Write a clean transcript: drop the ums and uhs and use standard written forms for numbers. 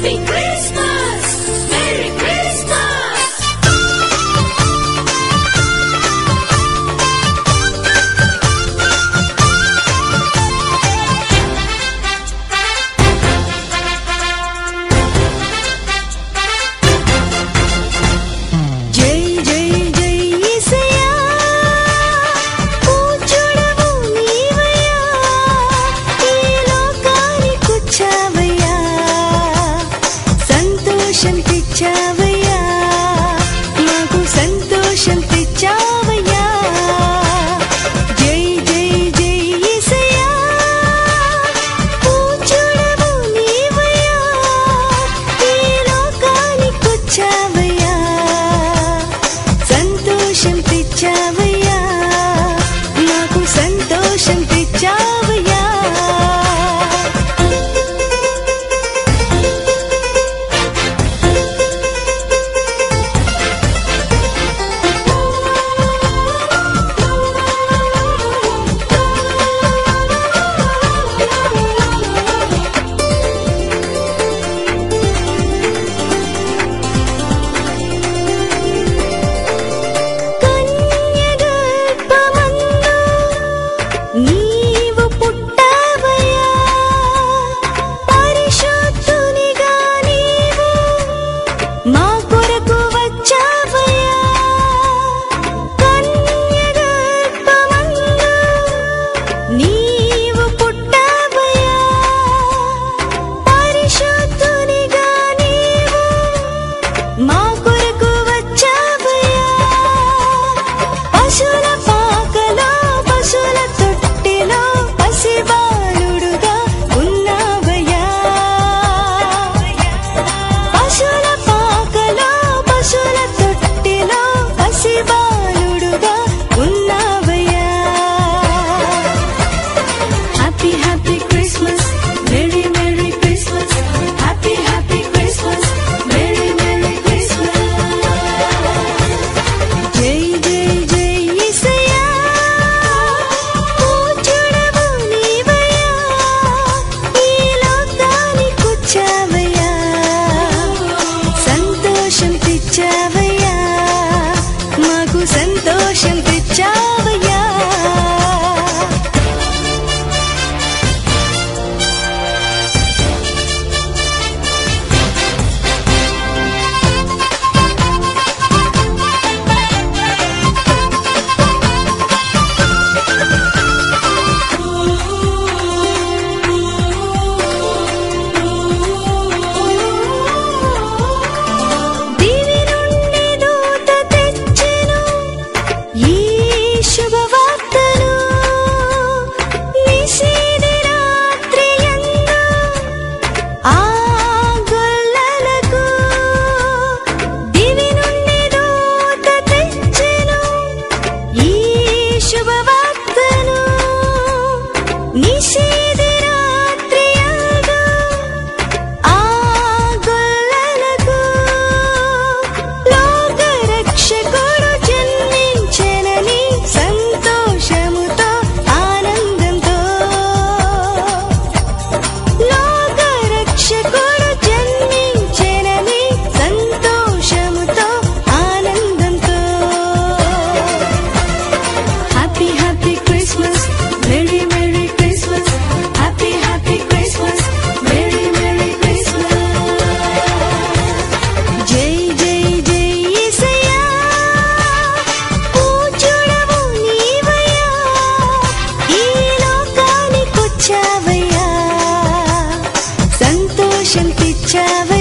Happy Christmas! Merry Christmas! జై జై జై యేసయ్యా పూజుడవు నీవయ్యా ఈ లోకానికొచ్చావయ్యా సంతోషం తెచ్చావయ్యా మాకు సంతోషం తెచ్చావయ్యా జై జై జై యేసయ్యా పూజుడవు నీవయ్యా ఈ లోకానికొచ్చావయ్యా సంతోషం తెచ్చావయ్యా మాకు సంతోషం తెచ్చావయ్యా కన్యగర్భమందు నీవు పుట్టావయ్యా పరిశుద్ధునిగా నీవు మా కొరకు వచ్చావయ్యా కన్యగర్భమందు నీవు పుట్టావయ్యా పరిశుద్ధునిగా నీవు మా కొరకు వచ్చావయ్యా పశుల పాకలో పశుల తొట్టెలో పసిబాలుడుగా ఉన్నావయ్యా పశుల పాకలో పశుల తొట్టెలో పసిబాలుడుగా ఉన్నావయ్యా happy happy Christmas merry merry Christmas happy happy Christmas merry merry Christmas జై జై జై యేసయ్యా పూజుడవు నీవయ్యా ఈ లోకానికొచ్చావయ్యా సంతోషం తెచ్చావయ్యా మాకు సంతోషం తెచ్చావయ్యా దివి నుండి దూత తెచ్చెను ఈ శుభవార్తను నిశీది రాత్రియందు ఆ గొల్లలకు దివి నుండి దూత తెచ్చెను ఈ శుభవార్తను నిశీది రాత్రియందు ఆ గొల్లలకు లోకరక్షకుడు జన్మించెనని సంతోషముతో ఆనందంతో లోకరక్షకుడు జన్మించెనని సంతోషముతో ఆనందంతో happy happy Christmas merry merry Christmas happy happy Christmas merry merry Christmas జై జై జై యేసయ్యా పూజుడవు నీవయ్యా ఈ లోకానికొచ్చావయ్యా సంతోషం తెచ్చావయ్యా